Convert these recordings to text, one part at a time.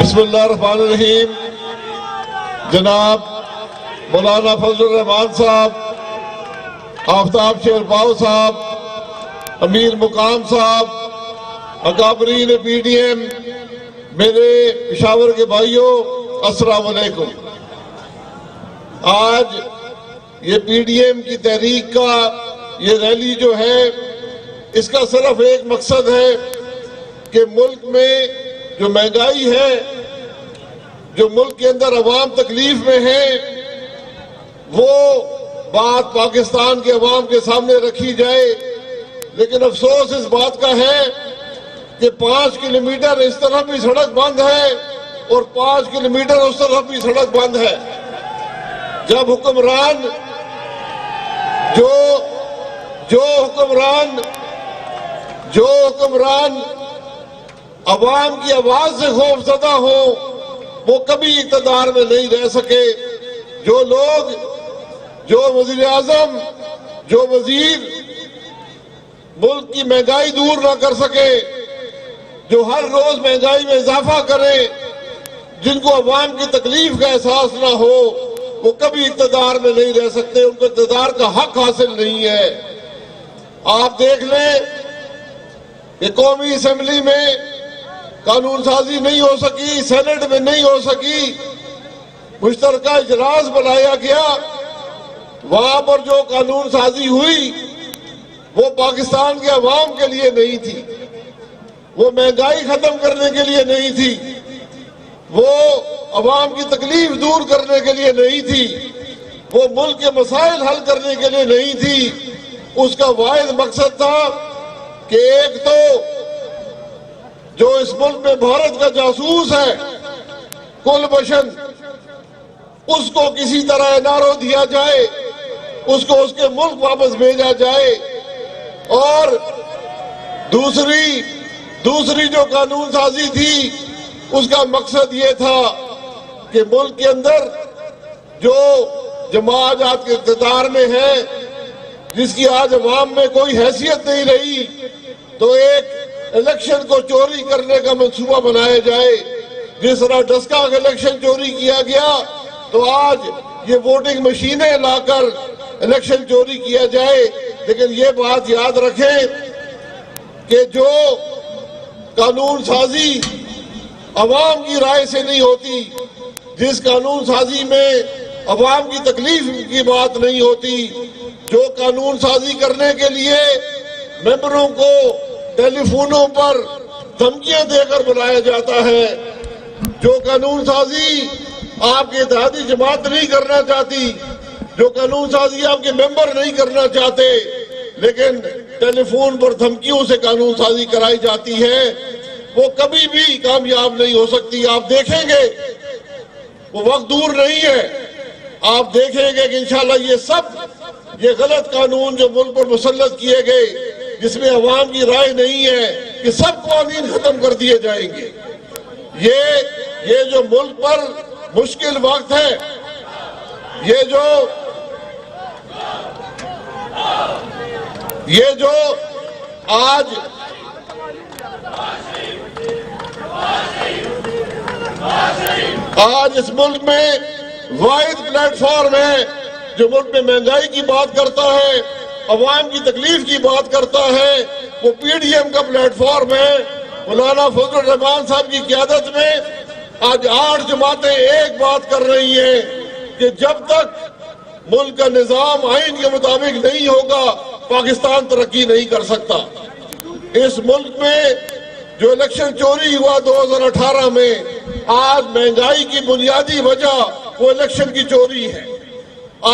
بسم اللہ الرحمن الرحیم. جناب مولانا فضل الرحمان صاحب، آفتاب شیر باؤ صاحب، امیر مقام صاحب، اکابرین پی ڈی ایم، میرے پشاور کے بھائیوں، السلام علیکم. آج یہ پی ڈی ایم کی تحریک کا یہ ریلی جو ہے، اس کا صرف ایک مقصد ہے کہ ملک میں جو مہنگائی ہے، جو ملک کے اندر عوام تکلیف میں ہے، وہ بات پاکستان کے عوام کے سامنے رکھی جائے. لیکن افسوس اس بات کا ہے کہ 5 کلومیٹر اس طرف بھی سڑک بند ہے اور 5 کلومیٹر اس طرف بھی سڑک بند ہے. جب جو حکمران عوام کی آواز سے خوف زدہ ہو، وہ کبھی اقتدار میں نہیں رہ سکے. جو وزیر اعظم، جو وزیر ملک کی مہنگائی دور نہ کر سکے، جو ہر روز مہنگائی میں اضافہ کرے، جن کو عوام کی تکلیف کا احساس نہ ہو، وہ کبھی اقتدار میں نہیں رہ سکتے. ان کو اقتدار کا حق حاصل نہیں ہے. آپ دیکھ لیں کہ قومی اسمبلی میں قانون سازی نہیں ہو سکی، سینٹ میں نہیں ہو سکی. مشترکہ اجلاس بلایا گیا، وہاں پر جو قانون سازی ہوئی وہ پاکستان کے عوام کے لیے نہیں تھی، وہ مہنگائی ختم کرنے کے لیے نہیں تھی، وہ عوام کی تکلیف دور کرنے کے لیے نہیں تھی، وہ ملک کے مسائل حل کرنے کے لیے نہیں تھی. اس کا واحد مقصد تھا کہ ایک تو جو اس ملک میں بھارت کا جاسوس ہے کل بشن، اس کو کسی طرح این آر او دیا جائے، اس کو اس کے ملک واپس بھیجا جائے. اور دوسری جو قانون سازی تھی، اس کا مقصد یہ تھا کہ ملک کے اندر جو جماعت آج کے اقتدار میں ہے، جس کی آج عوام میں کوئی حیثیت نہیں رہی، تو ایک الیکشن کو چوری کرنے کا منصوبہ بنایا جائے. جس طرح ڈسکا کا الیکشن چوری کیا گیا، تو آج یہ ووٹنگ مشینیں لا کر الیکشن چوری کیا جائے. لیکن یہ بات یاد رکھیں کہ جو قانون سازی عوام کی رائے سے نہیں ہوتی، جس قانون سازی میں عوام کی تکلیف کی بات نہیں ہوتی، جو قانون سازی کرنے کے لیے ممبروں کو ٹیلی فونوں پر دھمکیاں دے کر بلایا جاتا ہے، جو قانون سازی آپ کی اتحادی جماعت نہیں کرنا چاہتی، جو قانون سازی آپ کے ممبر نہیں کرنا چاہتے، لیکن ٹیلی فون پر دھمکیوں سے قانون سازی کرائی جاتی ہے، وہ کبھی بھی کامیاب نہیں ہو سکتی. آپ دیکھیں گے، وہ وقت دور نہیں ہے، آپ دیکھیں گے کہ انشاءاللہ یہ غلط قانون جو ملک پر مسلط کیے گئے، جس میں عوام کی رائے نہیں ہے، کہ سب قوانین ختم کر دیے جائیں گے. یہ جو ملک پر مشکل وقت ہے، یہ جو آج اس ملک میں واحد پلیٹ فارم ہے جو ملک میں مہنگائی کی بات کرتا ہے، عوام کی تکلیف کی بات کرتا ہے، وہ پی ڈی ایم کا پلیٹ فارم ہے. مولانا فضل الرحمان صاحب کی قیادت میں آج 8 جماعتیں ایک بات کر رہی ہیں کہ جب تک ملک کا نظام آئین کے مطابق نہیں ہوگا، پاکستان ترقی نہیں کر سکتا. اس ملک میں جو الیکشن چوری ہوا 2018 میں، آج مہنگائی کی بنیادی وجہ وہ الیکشن کی چوری ہے.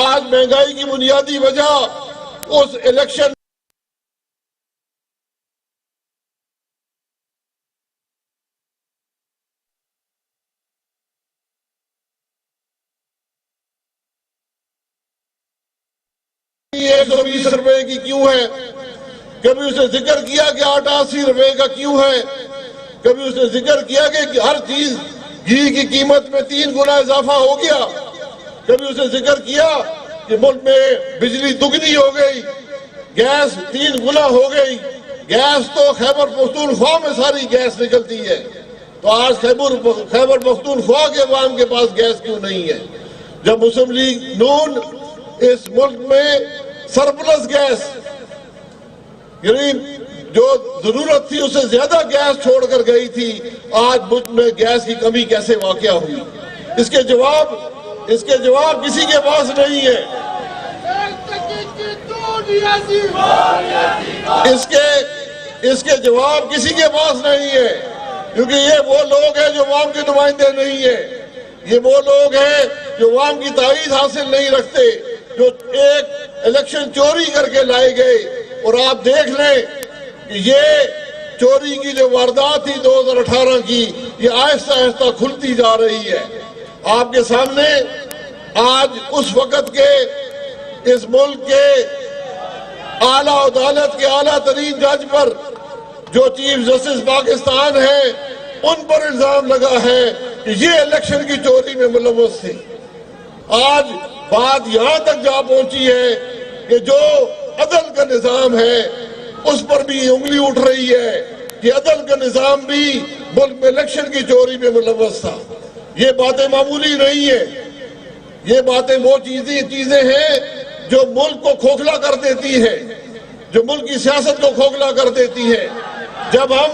آج مہنگائی کی بنیادی وجہ اس الیکشن روپے کی کیوں ہے، کبھی اس نے ذکر کیا کہ آٹا 80 روپے کا کیوں ہے، کبھی اس نے ذکر کیا کہ ہر چیز گھی کی قیمت میں 3 گنا اضافہ ہو گیا، کبھی اس نے ذکر کیا کہ ملک میں بجلی دگنی ہو گئی، گیس 3 گنا ہو گئی. گیس تو خیبر پختونخوا میں ساری گیس نکلتی ہے، تو آج خیبر پختونخوا کے عوام کے پاس گیس کیوں نہیں ہے؟ جب مسلم لیگ نون اس ملک میں سرپلس گیس، یعنی جو ضرورت تھی اسے زیادہ گیس چھوڑ کر گئی تھی، آج ملک میں گیس کی کمی کیسے واقع ہوئی؟ اس کے جواب کسی کے پاس نہیں ہے۔ اس کے جواب کسی کے پاس نہیں ہے، کیونکہ یہ وہ لوگ ہیں جو عوام کے نمائندے نہیں ہیں، یہ وہ لوگ ہیں جو عوام کی تائید حاصل نہیں رکھتے، جو ایک الیکشن چوری کر کے لائے گئے۔ اور آپ دیکھ لیں کہ یہ چوری کی جو واردات تھی 2018 کی، یہ آہستہ آہستہ کھلتی جا رہی ہے۔ آپ کے سامنے آج اس وقت کے اس ملک کے اعلیٰ عدالت کے اعلیٰ ترین جج پر، جو چیف جسٹس پاکستان ہے، ان پر الزام لگا ہے کہ یہ الیکشن کی چوری میں ملوث تھی۔ آج بات یہاں تک جا پہنچی ہے کہ جو عدل کا نظام ہے اس پر بھی انگلی اٹھ رہی ہے کہ عدل کا نظام بھی ملک میں الیکشن کی چوری میں ملوث تھا۔ یہ باتیں معمولی نہیں ہیں، یہ باتیں وہ چیزیں ہیں جو ملک کو کھوکھلا کر دیتی ہے، جو ملک کی سیاست کو کھوکھلا کر دیتی ہے۔ جب ہم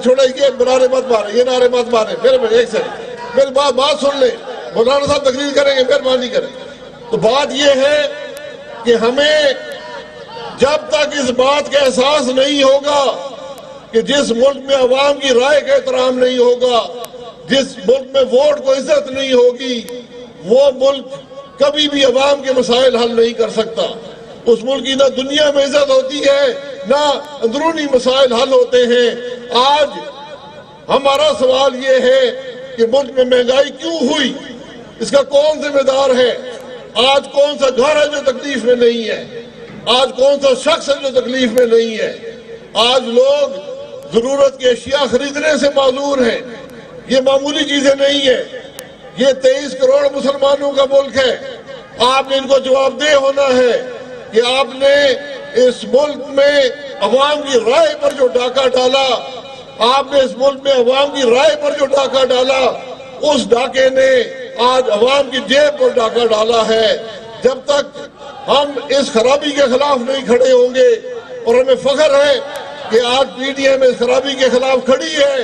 چھوڑے یہ نعرے مت مارے ایک سیکنڈ میری بات سن لیں، مولانا صاحب تقریر کریں گے، مہربانی کریں۔ تو بات یہ ہے کہ ہمیں جب تک اس بات کا احساس نہیں ہوگا کہ جس ملک میں عوام کی رائے کا احترام نہیں ہوگا، جس ملک میں ووٹ کو عزت نہیں ہوگی، وہ ملک کبھی بھی عوام کے مسائل حل نہیں کر سکتا۔ اس ملک کی نہ دنیا میں عزت ہوتی ہے، نہ اندرونی مسائل حل ہوتے ہیں۔ آج ہمارا سوال یہ ہے کہ ملک میں مہنگائی کیوں ہوئی، اس کا کون ذمہ دار ہے؟ آج کون سا گھر ہے جو تکلیف میں نہیں ہے؟ آج کون سا شخص ہے جو تکلیف میں نہیں ہے؟ آج لوگ ضرورت کی اشیاء خریدنے سے معذور ہیں۔ یہ معمولی چیزیں نہیں ہیں، یہ 23 کروڑ مسلمانوں کا ملک ہے۔ آپ نے ان کو جواب دہ ہونا ہے کہ آپ نے اس ملک میں عوام کی رائے پر جو ڈاکہ ڈالا، آپ نے اس ملک میں عوام کی رائے پر جو ڈاکہ ڈالا، اس ڈاکے نے آج عوام کی جیب پر ڈاکہ ڈالا ہے۔ جب تک ہم اس خرابی کے خلاف نہیں کھڑے ہوں گے، اور ہمیں فخر ہے کہ آج پی ٹی ایم اس خرابی کے خلاف کھڑی ہے،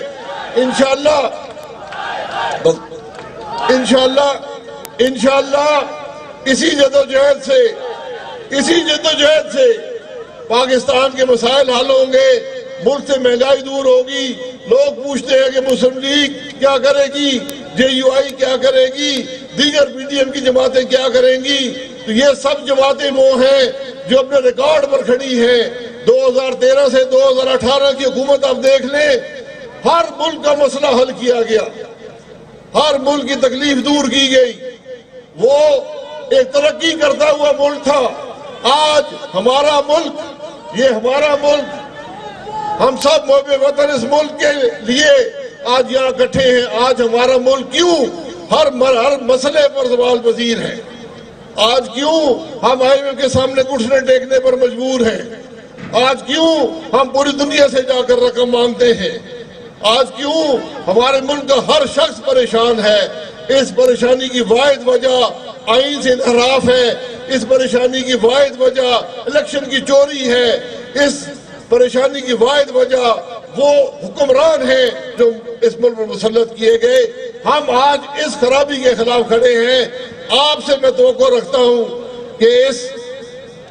انشاءاللہ اسی جدوجہد سے پاکستان کے مسائل حل ہوں گے، ملک سے مہنگائی دور ہوگی۔ لوگ پوچھتے ہیں کہ مسلم لیگ کیا کرے گی، جے یو آئی کیا کرے گی، دیگر پی ٹی ایم کی جماعتیں کیا کریں گی؟ تو یہ سب جماعتیں وہ ہیں جو اپنے ریکارڈ پر کھڑی ہیں۔ 2013 سے 2018 کی حکومت آپ دیکھ لیں، ہر ملک کا مسئلہ حل کیا گیا، ہر ملک کی تکلیف دور کی گئی۔ وہ ایک ترقی کرتا ہوا ملک تھا۔ آج ہمارا ملک، یہ ہمارا ملک، ہم سب محب وطن اس ملک کے لیے آج یہاں اکٹھے ہیں۔ آج ہمارا ملک کیوں ہر مسئلے پر زوال پذیر ہے؟ آج کیوں ہم آئی ایم ایف کے سامنے گھٹنے ٹیکنے پر مجبور ہیں؟ آج کیوں ہم پوری دنیا سے جا کر رقم مانگتے ہیں؟ آج کیوں ہمارے ملک کا ہر شخص پریشان ہے؟ اس پریشانی کی واحد وجہ آئین سے انحراف ہے، اس پریشانی کی واحد وجہ الیکشن کی چوری ہے، اس پریشانی کی واحد وجہ وہ حکمران ہیں جو اس ملک پر مسلط کیے گئے۔ ہم آج اس خرابی کے خلاف کھڑے ہیں۔ آپ سے میں توقع رکھتا ہوں کہ اس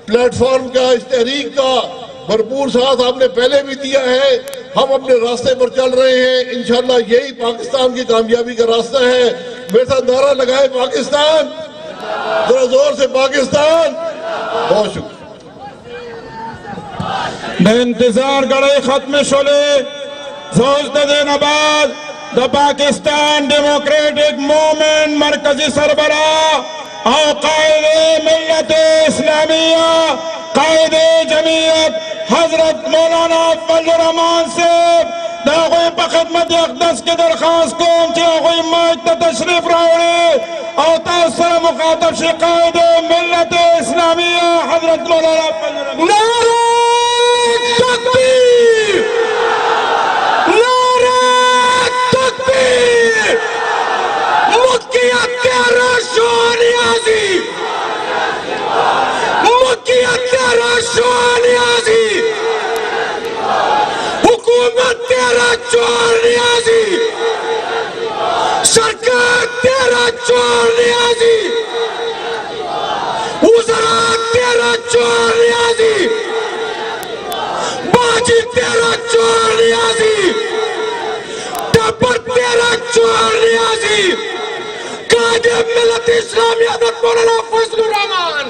پلیٹ فارم کا، اس تحریک کا بھرپور ساتھ آپ نے پہلے بھی دیا ہے۔ ہم اپنے راستے پر چل رہے ہیں، انشاءاللہ یہی پاکستان کی کامیابی کا راستہ ہے۔ میرے ساتھ نعرہ لگائے پاکستان، ذرا زور سے پاکستان۔ بہت شکریہ۔ به انتظار گڑے ختم شده زوجد دین آباد دا پاکستان ڈیموکریٹک مومنٹ مرکزی سربراہ اور قائد ملت اسلامیہ، قائد جمعیت حضرت مولانا فضل الرحمان صاحب دا اغوی پا خدمت اقدس کی درخواست کون چی اغوی مائک تا تشریف راوڑی اور تاثر مخاطب شی قائد ملت اسلامیہ حضرت مولانا فضل الرحمان۔ تکبیر! تیرا چور نیازی، حکومت تیرا چور نیازی، سرکار تیرا چور نیازی، وزراء تیرا چور نیازی، باجی تیرا چور نیازی، ٹبر تیرا چور نیازی، قائد ملت اسلامی حضرت مولانا فضل الرحمان